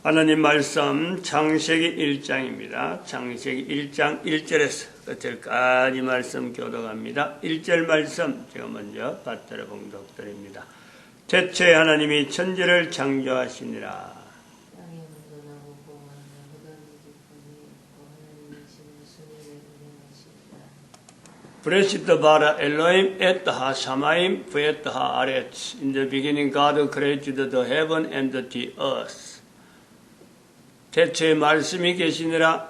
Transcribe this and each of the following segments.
하나님 말씀 창세기 1장입니다. 창세기 1장 1절에서 끝절까지 말씀 교독합니다. 1절 말씀 제가 먼저 받들어 봉독드립니다. 태초에 하나님이 천지를 창조하시니라. Bereshit bara Elohim et ha-shamayim v'et ha-aretz. In the beginning God created the heaven and the earth. 태초에 말씀이 계시니라.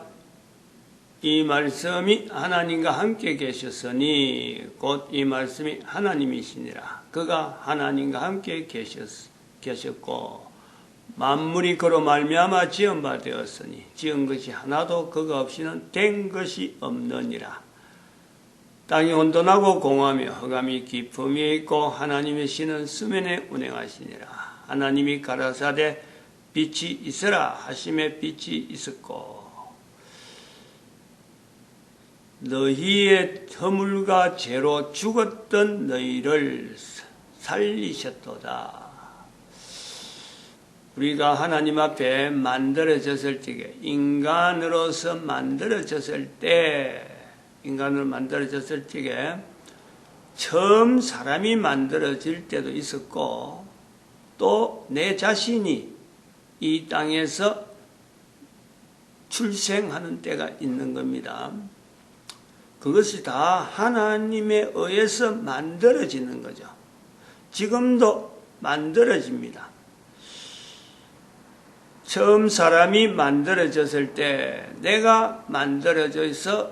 이 말씀이 하나님과 함께 계셨으니 곧 이 말씀이 하나님이시니라. 그가 하나님과 함께 계셨고 만물이 그로 말미암아 지은 바 되었으니 지은 것이 하나도 그가 없이는 된 것이 없느니라. 땅이 혼돈하고 공하며 흑암이 깊음 위에 있고 하나님의 신은 수면에 운행하시니라. 하나님이 가라사대 빛이 있으라 하심에 빛이 있었고 너희의 허물과 죄로 죽었던 너희를 살리셨도다. 우리가 하나님 앞에 만들어졌을 적에 인간으로서 만들어졌을 때 인간으로 만들어졌을 적에 처음 사람이 만들어질 때도 있었고 또 내 자신이 이 땅에서 출생하는 때가 있는 겁니다. 그것이 다 하나님에 의해서 만들어지는 거죠. 지금도 만들어집니다. 처음 사람이 만들어졌을 때 내가 만들어져서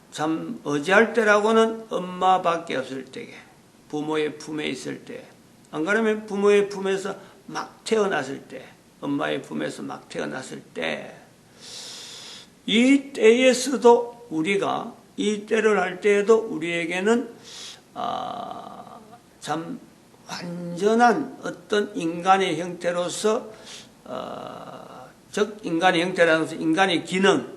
참 어지할 때라고는 엄마밖에 없을 때에 부모의 품에 있을 때 안 그러면 부모의 품에서 막 태어났을 때 엄마의 품에서 막 태어났을 때 이 때에서도 우리가 이 때를 할 때에도 우리에게는 참 완전한 어떤 인간의 형태로서 즉 인간의 형태라는 것은 인간의 기능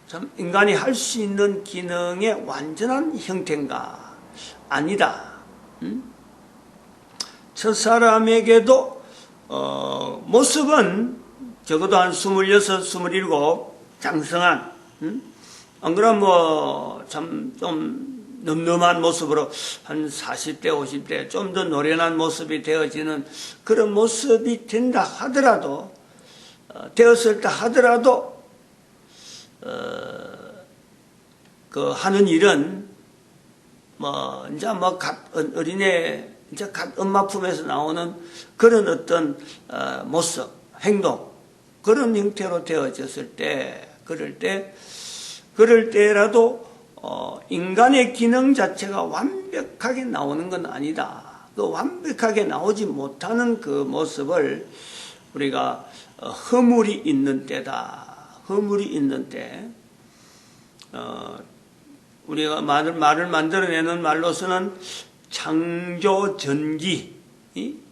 참 인간이 할 수 있는 기능의 완전한 형태인가? 아니다. 첫사람에게도 모습은 적어도 한 26, 27 장성한 안 그러면 참 좀 늠름한 모습으로 한 40대, 50대 좀 더 노련한 모습이 되어지는 그런 모습이 된다 하더라도 되었을 때 하더라도 그 하는 일은 이제 갓 어린애, 이제 갓 엄마 품에서 나오는 그런 어떤 모습, 행동, 그런 형태로 되어졌을 때, 그럴 때라도 인간의 기능 자체가 완벽하게 나오는 건 아니다. 그 완벽하게 나오지 못하는 그 모습을 우리가 허물이 있는 때다. 허물이 있는 때, 우리가 말을 만들어내는 말로서는 창조전기,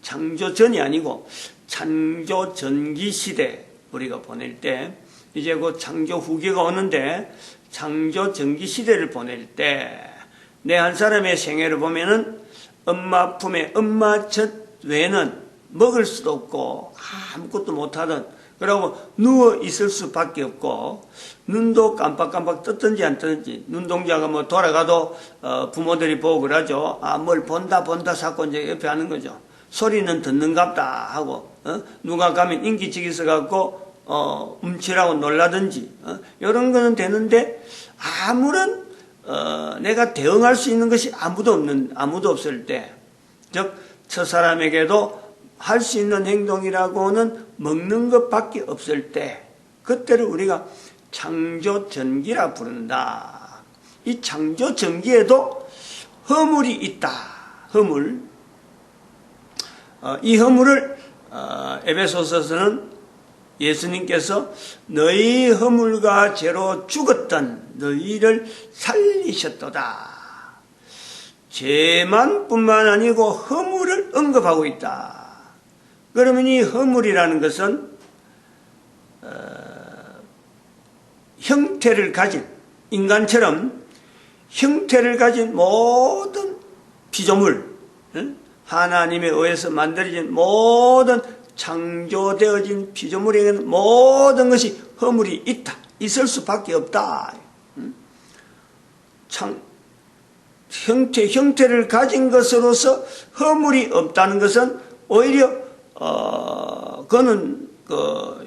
창조전이 아니고 창조전기 시대 우리가 보낼 때 이제 곧 창조 후기가 오는데 창조전기 시대를 보낼 때 내 한 사람의 생애를 보면은 엄마 품에 엄마 젖 외에는 먹을 수도 없고 아무것도 못하던 그러고 누워 있을 수밖에 없고 눈도 깜빡깜빡 떴든지 안 떴든지 눈동자가 돌아가도 부모들이 보고 그러죠. 뭘 본다 자꾸 이제 옆에 하는 거죠. 소리는 듣는갑다 하고 누가 가면 인기척 있어갖고 움츠라고 놀라든지 이런 거는 되는데 아무런 내가 대응할 수 있는 것이 아무도 없을 때, 즉 첫사람에게도 할 수 있는 행동이라고는 먹는 것밖에 없을 때 그때를 우리가 창조전기라 부른다. 이 창조전기에도 허물이 있다. 허물. 이 허물을 에베소서서는 예수님께서 너희 허물과 죄로 죽었던 너희를 살리셨도다. 죄만 뿐만 아니고 허물을 언급하고 있다. 그러면 이 허물이라는 것은 형태를 가진 인간처럼 형태를 가진 모든 피조물 하나님에 의해서 만들어진 모든 창조되어진 피조물에게는 모든 것이 허물이 있다. 있을 수밖에 없다. 형태를 가진 것으로서 허물이 없다는 것은 오히려 그거는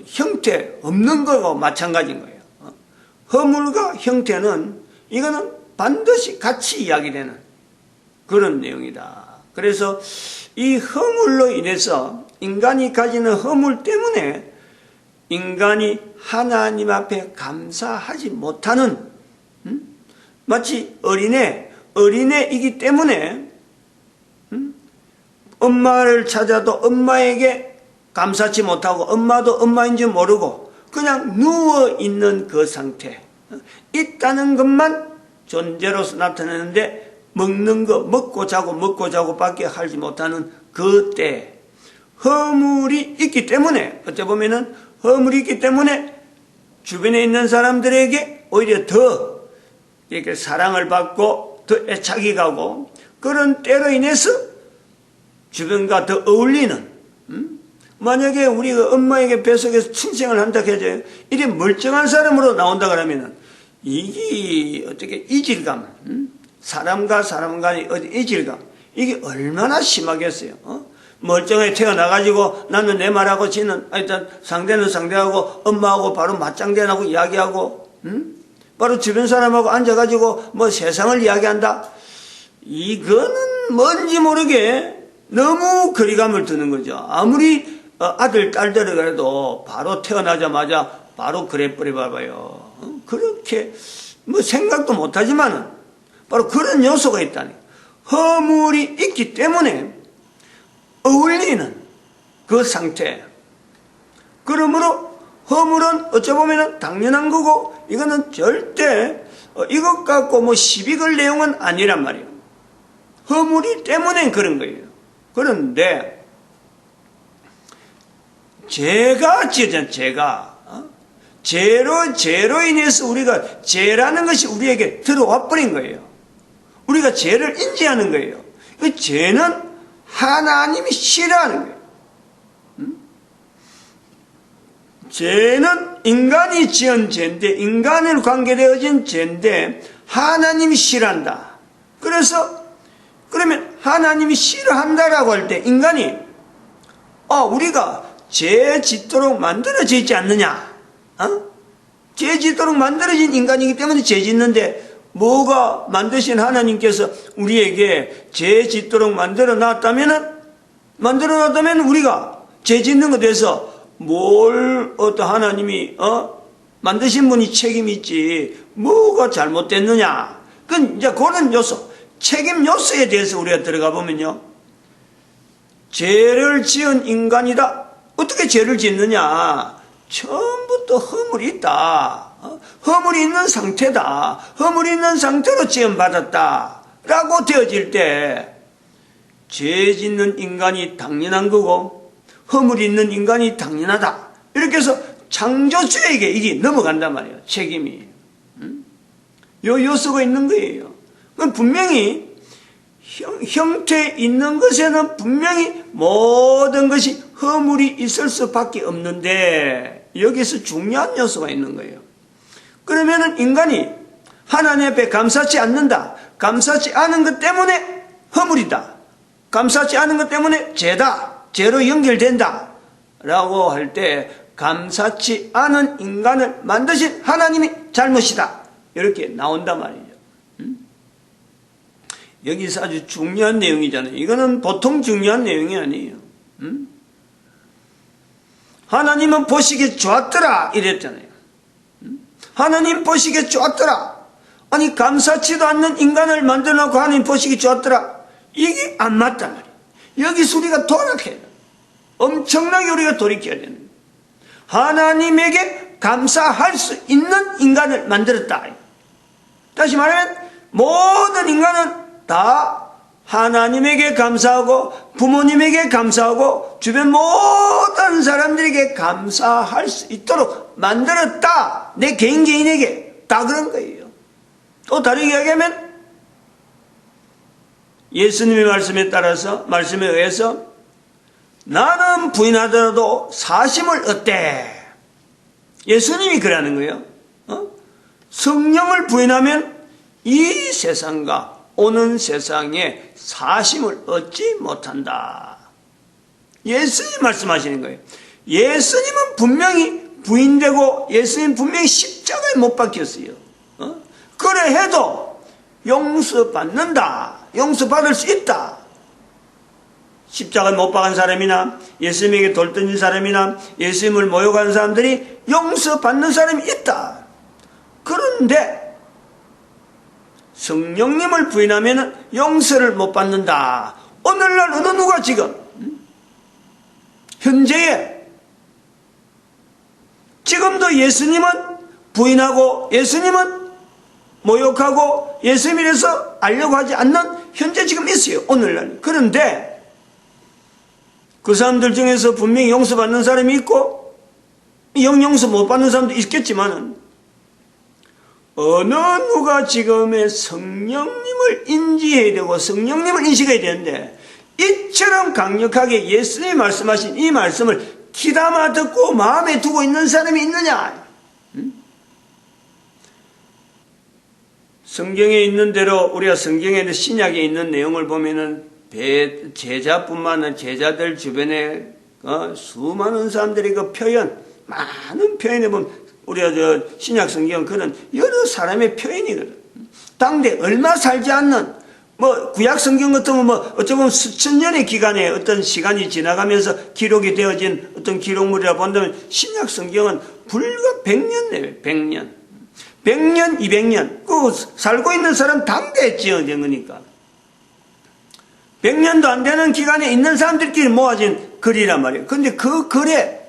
형태 없는 거고 마찬가지인 거예요. 허물과 형태는 이거는 반드시 같이 이야기되는 그런 내용이다. 그래서 이 허물로 인해서 인간이 가지는 허물 때문에 인간이 하나님 앞에 감사하지 못하는 마치 어린애이기 때문에 엄마를 찾아도 엄마에게 감사치 못하고 엄마도 엄마인지 모르고 그냥 누워있는 그 상태 있다는 것만 존재로서 나타내는데 먹는 거 먹고 자고 밖에 하지 못하는 그때 허물이 있기 때문에 어찌 보면은 허물이 있기 때문에 주변에 있는 사람들에게 오히려 더 이렇게 사랑을 받고 더 애착이 가고 그런 때로 인해서 주변과 더 어울리는 만약에 우리가 엄마에게 뱃속에서 출생을 한다 해도 이래 멀쩡한 사람으로 나온다 그러면은 이게 어떻게 이질감 사람과 사람 간의 이질감 이게 얼마나 심하겠어요. 멀쩡하게 태어나가지고 나는 내 말하고 지는 일단 상대는 상대하고 엄마하고 바로 맞짱대하고 이야기하고 바로 주변 사람하고 앉아가지고 뭐 세상을 이야기한다. 이거는 뭔지 모르게 너무 거리감을 두는 거죠. 아무리 아들 딸들을 그래도 바로 태어나자마자 바로 그래 버려봐요. 그렇게 뭐 생각도 못하지만은 바로 그런 요소가 있다니. 허물이 있기 때문에 어울리는 그 상태. 그러므로 허물은 어쩌보면 당연한 거고 이거는 절대 이것 갖고 뭐 시비 걸 내용은 아니란 말이에요. 허물이 때문에 그런 거예요. 그런데 죄가 죄로 인해서 우리가 죄라는 것이 우리에게 들어와 버린 거예요. 우리가 죄를 인지하는 거예요. 그 죄는 하나님이 싫어하는 거예요. 죄는 인간이 지은 죄인데 인간을 관계되어진 죄인데 하나님이 싫어한다. 그래서 그러면 하나님이 싫어한다라고 할 때 인간이 우리가 죄 짓도록 만들어져 있지 않느냐? 죄 짓도록 만들어진 인간이기 때문에 죄 짓는데 뭐가 만드신 하나님께서 우리에게 죄 짓도록 만들어 놨다면 우리가 죄 짓는 것에 대해서 뭘 어떤 하나님이 만드신 분이 책임이 있지 뭐가 잘못됐느냐? 그건 이제 그런 요소 책임 요소에 대해서 우리가 들어가 보면요 죄를 지은 인간이다. 어떻게 죄를 짓느냐? 처음부터 허물이 있다. 허물이 있는 상태다. 허물이 있는 상태로 지음받았다. 라고 되어질 때 죄 짓는 인간이 당연한 거고 허물이 있는 인간이 당연하다. 이렇게 해서 창조주에게 이게 넘어간단 말이에요. 책임이. 요 요소가 있는 거예요. 그럼 분명히 형태에 있는 것에는 분명히 모든 것이 허물이 있을 수밖에 없는데 여기서 중요한 요소가 있는 거예요. 그러면은 인간이 하나님 앞에 감사치 않는다. 감사치 않은 것 때문에 허물이다. 감사치 않은 것 때문에 죄다. 죄로 연결된다. 라고 할 때 감사치 않은 인간을 만드신 하나님이 잘못이다. 이렇게 나온단 말이죠. 여기서 아주 중요한 내용이잖아요. 이거는 보통 중요한 내용이 아니에요. 하나님은 보시기에 좋았더라 이랬잖아요. 하나님 보시기에 좋았더라. 아니 감사치도 않는 인간을 만들어놓고 하나님 보시기에 좋았더라. 이게 안 맞단 말이에요. 여기서 우리가 돌아가야 돼요. 엄청나게 우리가 돌이켜야 되는 거예요. 하나님에게 감사할 수 있는 인간을 만들었다. 다시 말하면 모든 인간은 다 하나님에게 감사하고 부모님에게 감사하고 주변 모든 사람들에게 감사할 수 있도록 만들었다. 내 개인에게 다 그런 거예요. 또 다르게 이야기하면 예수님의 말씀에 의해서 나는 부인하더라도 사심을 얻대. 예수님이 그러는 거예요. 성령을 부인하면 이 세상과 오는 세상에 사심을 얻지 못한다. 예수님 말씀하시는 거예요. 예수님은 분명히 부인되고 예수님 분명히 십자가에 못 박혔어요. 그래 해도 용서받는다. 용서받을 수 있다. 십자가에 못 박은 사람이나 예수님에게 돌 던진 사람이나 예수님을 모욕하는 사람들이 용서받는 사람이 있다. 그런데 성령님을 부인하면 용서를 못 받는다. 오늘날 어느 누가 지금 현재에 지금도 예수님은 부인하고 예수님은 모욕하고 예수님에 대해서 알려고 하지 않는 현재 지금 있어요. 오늘날. 그런데 그 사람들 중에서 분명히 용서받는 사람이 있고 용서 못 받는 사람도 있겠지만 어느 누가 지금의 성령님을 인지해야 되고 성령님을 인식해야 되는데 이처럼 강력하게 예수님이 말씀하신 이 말씀을 귀담아 듣고 마음에 두고 있는 사람이 있느냐? 성경에 있는 대로 우리가 성경에 신약에 있는 내용을 보면은 제자뿐만 아니라 제자들 주변에 수많은 사람들이 그 표현, 많은 표현에 보면 우리가 신약 성경 그런 여러 사람의 표현이거든. 당대 얼마 살지 않는 구약 성경 같으면 어쩌면 수천 년의 기간에 어떤 시간이 지나가면서 기록이 되어진 어떤 기록물이라 본다면 신약 성경은 불과 100년 내외, 100년. 100년, 200년. 그 살고 있는 사람 당대에 지어진 거니까. 100년도 안 되는 기간에 있는 사람들끼리 모아진 글이란 말이에요. 그런데 그 글의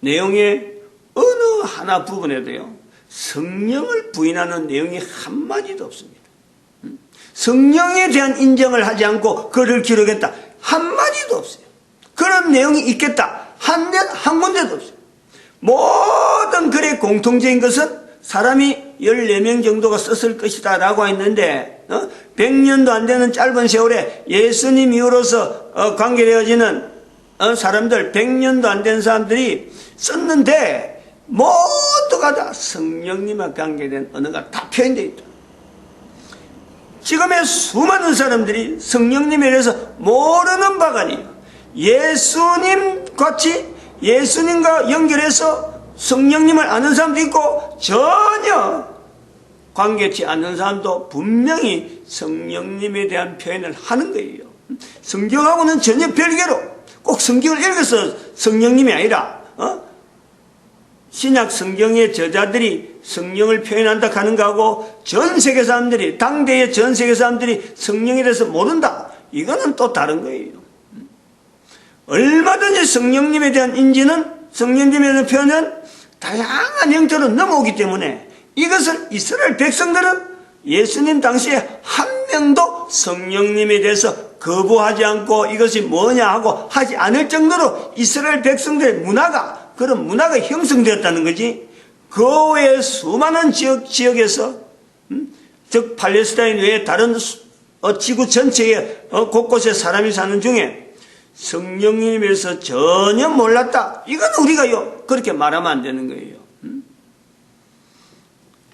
내용의 어느 하나 부분에도요, 성령을 부인하는 내용이 한마디도 없습니다. 성령에 대한 인정을 하지 않고 글을 기록했다. 한마디도 없어요. 그런 내용이 있겠다. 한 군데도 없어요. 모든 글의 공통적인 것은 사람이 14명 정도가 썼을 것이다 라고 했는데 100년도 안 되는 짧은 세월에 예수님 이후로서 관계되어지는 사람들 100년도 안 된 사람들이 썼는데 모두가 다 성령님과 관계된 언어가 다 표현되어 있다. 지금의 수많은 사람들이 성령님에 대해서 모르는 바가 아니에요. 예수님 같이 예수님과 연결해서 성령님을 아는 사람도 있고 전혀 관계치 않는 사람도 분명히 성령님에 대한 표현을 하는 거예요. 성경하고는 전혀 별개로 꼭 성경을 읽어서 성령님이 아니라 신약 성경의 저자들이 성령을 표현한다 하는 거하고 전 세계 사람들이 당대의 전 세계 사람들이 성령에 대해서 모른다. 이거는 또 다른 거예요. 얼마든지 성령님에 대한 인지는 성령님에 대한 표현은 다양한 형태로 넘어오기 때문에 이것을 이스라엘 백성들은 예수님 당시에 한 명도 성령님에 대해서 거부하지 않고 이것이 뭐냐 하고 하지 않을 정도로 이스라엘 백성들의 문화가 그런 문화가 형성되었다는 거지. 그 외에 수많은 지역에서 즉 팔레스타인 외에 다른 지구 전체에 곳곳에 사람이 사는 중에 성령님에 대해서 전혀 몰랐다. 이건 우리가요 그렇게 말하면 안 되는 거예요.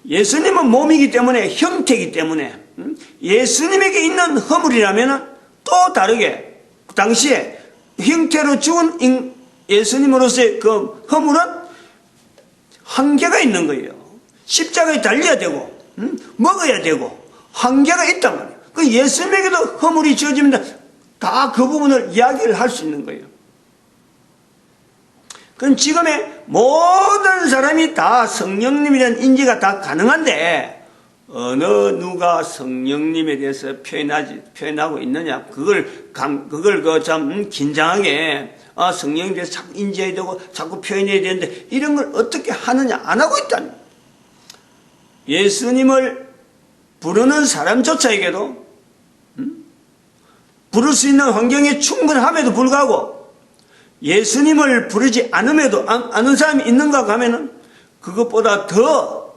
예수님은 몸이기 때문에 형태이기 때문에 예수님에게 있는 허물이라면 또 다르게 당시에 형태로 죽은 예수님으로서의 그 허물은 한계가 있는 거예요. 십자가에 달려야 되고 먹어야 되고 한계가 있단 말이에요. 그 예수님에게도 허물이 지어지면 다 그 부분을 이야기를 할 수 있는 거예요. 그럼 지금의 모든 사람이 다 성령님이라는 인지가 다 가능한데 어느 누가 성령님에 대해서 표현하고 있느냐? 그걸 참 긴장하게 성령에 대해서 자꾸 인지해야 되고 자꾸 표현해야 되는데 이런 걸 어떻게 하느냐? 안 하고 있다니. 예수님을 부르는 사람조차에게도 부를 수 있는 환경이 충분함에도 불구하고 예수님을 부르지 않음에도 아는 사람이 있는가 하면은 그것보다 더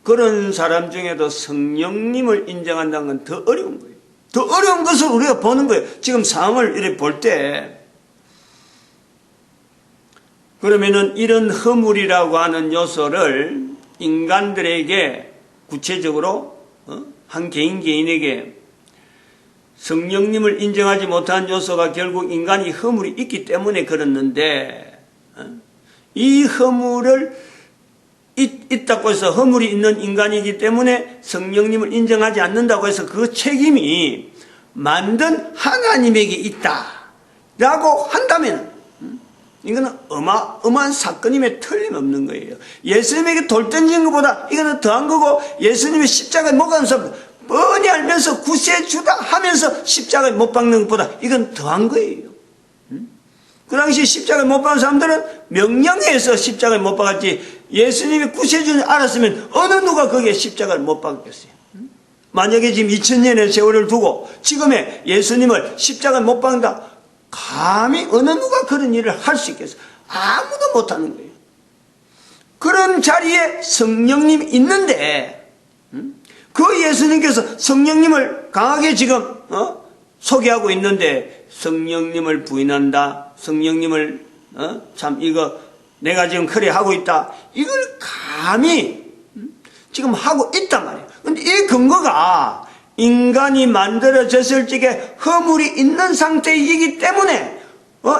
그런 사람 중에도 성령님을 인정한다는 건 더 어려운 거예요. 더 어려운 것을 우리가 보는 거예요. 지금 상황을 이렇게 볼 때. 그러면은 이런 허물이라고 하는 요소를 인간들에게 구체적으로 한 개인에게 성령님을 인정하지 못한 요소가 결국 인간이 허물이 있기 때문에 그렇는데, 이 허물을 있다고 해서 허물이 있는 인간이기 때문에 성령님을 인정하지 않는다고 해서 그 책임이 만든 하나님에게 있다라고 한다면 이거는 어마어마한 사건임에 틀림없는 거예요. 예수님에게 돌 던진 것보다 이거는 더한 거고, 예수님의 십자가에 못 박는 사람 뻔히 알면서 구세주다 하면서 십자가에 못 박는 것보다 이건 더한 거예요. 그 당시 십자가에 못 박은 사람들은 명령해서 십자가에 못 박았지, 예수님이 구세주는 알았으면 어느 누가 거기에 십자가를 못 박았겠어요. 만약에 지금 2000년의 세월을 두고 지금의 예수님을 십자가에 못 박는다, 감히 어느 누가 그런 일을 할 수 있겠어요? 아무도 못하는 거예요. 그런 자리에 성령님이 있는데, 그 예수님께서 성령님을 강하게 지금 소개하고 있는데, 성령님을 부인한다, 성령님을 참 이거 내가 지금 그래 하고 있다, 이걸 감히 지금 하고 있단 말이에요. 근데 이 근거가 인간이 만들어졌을 적에 허물이 있는 상태이기 때문에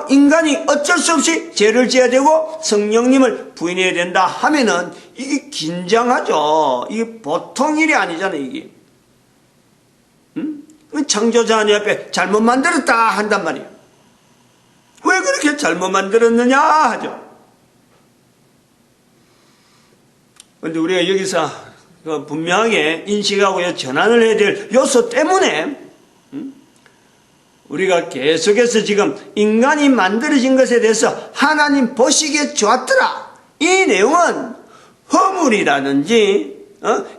인간이 어쩔 수 없이 죄를 지어야 되고 성령님을 부인해야 된다 하면은 이게 긴장하죠. 이게 보통 일이 아니잖아요, 이게. 창조자 하나님 앞에 잘못 만들었다 한단 말이에요. 왜 그렇게 잘못 만들었느냐 하죠. 그런데 우리가 여기서 분명하게 인식하고 전환을 해야 될 요소 때문에 우리가 계속해서 지금 인간이 만들어진 것에 대해서 하나님 보시기에 좋았더라, 이 내용은 허물이라든지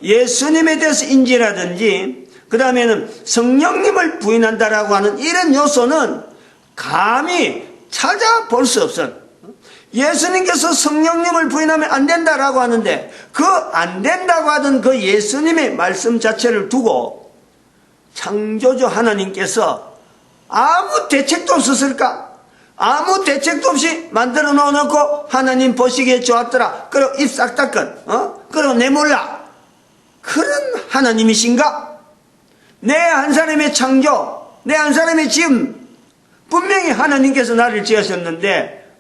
예수님에 대해서 인지라든지 그 다음에는 성령님을 부인한다라고 하는 이런 요소는 감히 찾아볼 수 없어요. 예수님께서 성령님을 부인하면 안 된다라고 하는데, 그 안 된다고 하던 그 예수님의 말씀 자체를 두고 창조주 하나님께서 아무 대책도 없었을까? 아무 대책도 없이 만들어 놓고 하나님 보시기에 좋았더라, 그리고 입 싹 닦은 그리고 내몰라, 그런 하나님이신가? 내 한 사람의 창조, 내 한 사람의 지음, 분명히 하나님께서 나를 지으셨는데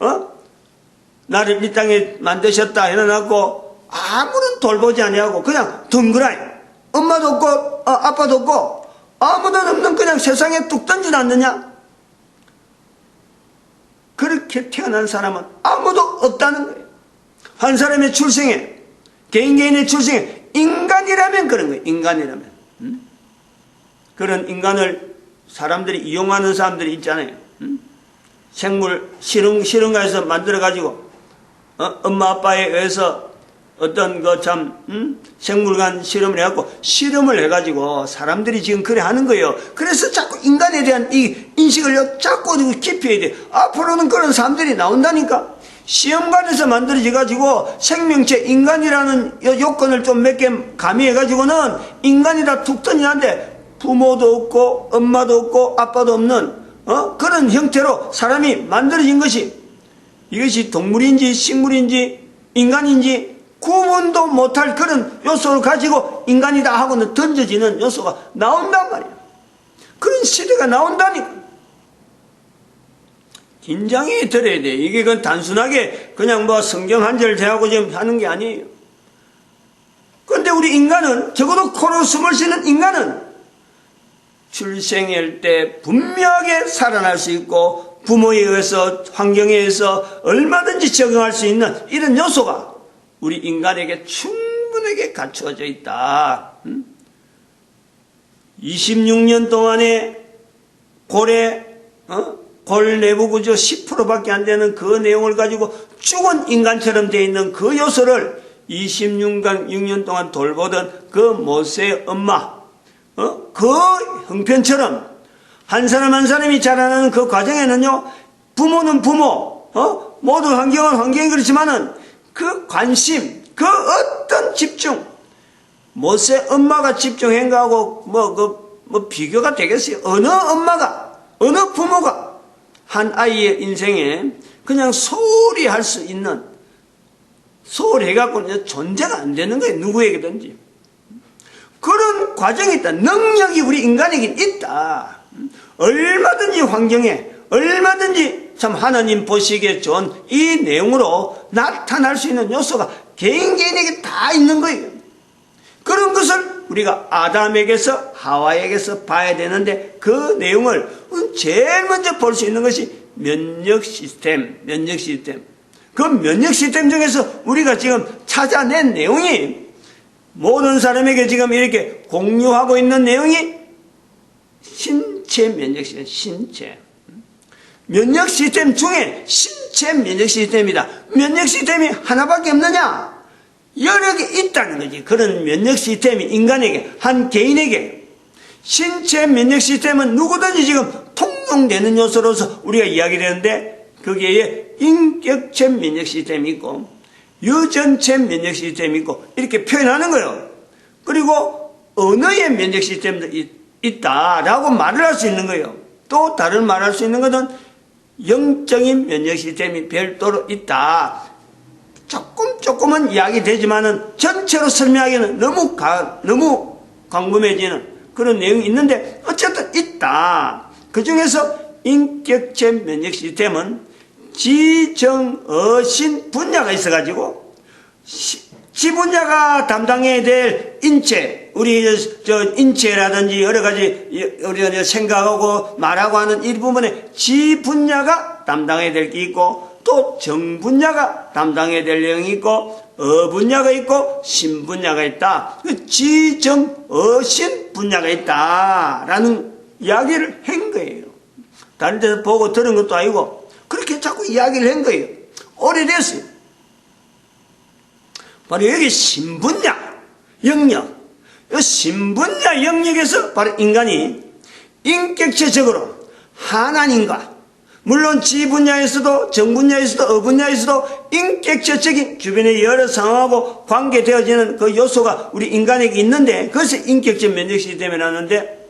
나를 이 땅에 만드셨다 해놔놓고 아무런 돌보지 아니하고 그냥 덩그라니, 엄마도 없고 아빠도 없고 아무도 없는 그냥 세상에 뚝 던져놨느냐? 그렇게 태어난 사람은 아무도 없다는 거예요. 한 사람의 출생에, 개인의 출생에 인간이라면 그런 거예요. 인간이라면. 그런 인간을 사람들이 이용하는 사람들이 있잖아요. 생물 실험가에서 만들어가지고 엄마 아빠에 의해서 어떤 생물간 실험을 해가지고 사람들이 지금 그래 하는 거예요. 그래서 자꾸 인간에 대한 이 인식을 자꾸 깊이 해야 돼. 앞으로는 그런 사람들이 나온다니까. 시험관에서 만들어져가지고 생명체 인간이라는 요건을 좀 몇 개 가미해가지고는 인간이다 툭 던지는데 부모도 없고 엄마도 없고 아빠도 없는 그런 형태로 사람이 만들어진 것이, 이것이 동물인지 식물인지 인간인지 구분도 못할 그런 요소를 가지고 인간이다 하고는 던져지는 요소가 나온단 말이야. 그런 시대가 나온다니까. 긴장이 들어야 돼. 이게 그건 단순하게 그냥 성경 한 절 대하고 지금 하는 게 아니에요. 그런데 우리 인간은, 적어도 코로 숨을 쉬는 인간은 출생할 때 분명하게 살아날 수 있고 부모에 의해서 환경에 의해서 얼마든지 적응할 수 있는 이런 요소가 우리 인간에게 충분하게 갖추어져 있다. 26년 동안에 골 내부 구조 10%밖에 안 되는 그 내용을 가지고 죽은 인간처럼 되어 있는 그 요소를 26년 동안 돌보던 그 모세의 엄마, 그 형편처럼 한 사람 한 사람이 자라나는 그 과정에는요, 부모는 부모, 모든 환경은 환경이 그렇지만은 그 관심, 그 어떤 집중, 모세 엄마가 집중한 거하고 뭐 비교가 되겠어요? 어느 엄마가, 어느 부모가 한 아이의 인생에 그냥 소홀히 할 수 있는, 소홀해갖고는 존재가 안 되는 거예요. 누구에게든지. 그런 과정이 있다. 능력이 우리 인간에게 있다. 얼마든지 환경에, 얼마든지 참 하나님 보시기에 좋은 이 내용으로 나타날 수 있는 요소가 개인에게 다 있는 거예요. 그런 것을 우리가 아담에게서 하와에게서 봐야 되는데 그 내용을 제일 먼저 볼 수 있는 것이 면역 시스템. 그 면역 시스템 중에서 우리가 지금 찾아낸 내용이 모든 사람에게 지금 이렇게 공유하고 있는 내용이 신체 면역 시스템, 신체. 면역 시스템 중에 신체 면역 시스템이다. 면역 시스템이 하나밖에 없느냐? 여러 개 있다는 거지. 그런 면역 시스템이 인간에게, 한 개인에게. 신체 면역 시스템은 누구든지 지금 통용되는 요소로서 우리가 이야기를 했는데 거기에 인격체 면역 시스템이 있고 유전체 면역 시스템이 있고 이렇게 표현하는 거예요. 그리고 언어의 면역 시스템도 있다라고 말을 할 수 있는 거예요. 또 다른 말할 수 있는 것은 영적인 면역 시스템이 별도로 있다. 조금은 이야기 되지만은 전체로 설명하기는 너무 광범해지는 그런 내용이 있는데 어쨌든 있다. 그 중에서 인격체 면역 시스템은 지정어신 분야가 있어가지고 지분야가 담당해야 될 인체, 우리 인체라든지 여러 가지 우리가 생각하고 말하고 하는 이 부분에 지분야가 담당해야 될 게 있고 또 정분야가 담당해야 될 내용이 있고 어분야가 있고 신분야가 있다. 그 지정어신 분야가 있다라는 이야기를 한 거예요. 다른 데서 보고 들은 것도 아니고 그렇게 자꾸 이야기를 한 거예요. 오래됐어요. 바로 여기 신분야 영역, 이 신분야 영역에서 바로 인간이 인격체적으로 하나님과 물론 지분야에서도 정분야에서도 어분야에서도 인격체적인 주변의 여러 상황하고 관계되어지는 그 요소가 우리 인간에게 있는데 그것이 인격적 면역 시스템이 나는데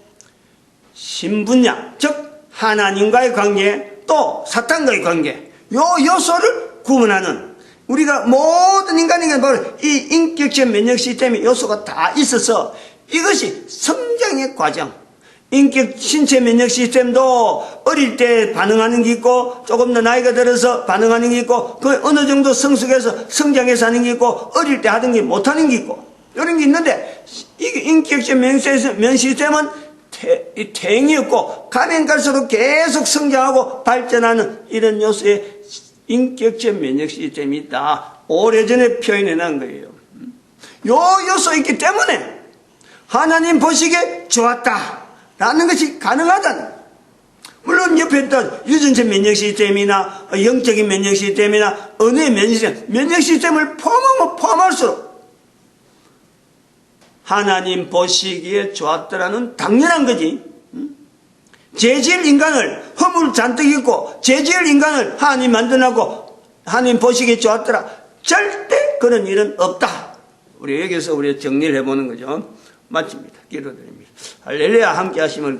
신분야 즉 하나님과의 관계 또 사탄과의 관계 요 요소를 구분하는 우리가 모든 인간에게 바로 이 인격적 면역 시스템의 요소가 다 있어서 이것이 성장의 과정 신체 면역 시스템도 어릴 때 반응하는 게 있고 조금 더 나이가 들어서 반응하는 게 있고 그 어느 정도 성숙해서 성장해서 하는 게 있고 어릴 때 하던 게 못하는 게 있고 이런 게 있는데 이게 인격적 면역 시스템은 태행이었고 가면 갈수록 계속 성장하고 발전하는 이런 요소에 인격적 면역 시스템이 있다. 오래전에 표현해놓은 거예요. 요 요소 있기 때문에 하나님 보시기에 좋았다 라는 것이 가능하다는. 물론 옆에 또 유전체 면역 시스템이나 영적인 면역 시스템이나 언어의 면역 시스템을 포함할수록 하나님 보시기에 좋았더라는 당연한 거지. 죄지을 인간을 허물 잔뜩 있고 죄지을 인간을 하나님 만들어놓고 하나님 보시기에 좋았더라. 절대 그런 일은 없다. 우리 여기서 우리 정리를 해보는 거죠. 마칩니다. 기도드립니다. 할렐루야 함께 하시면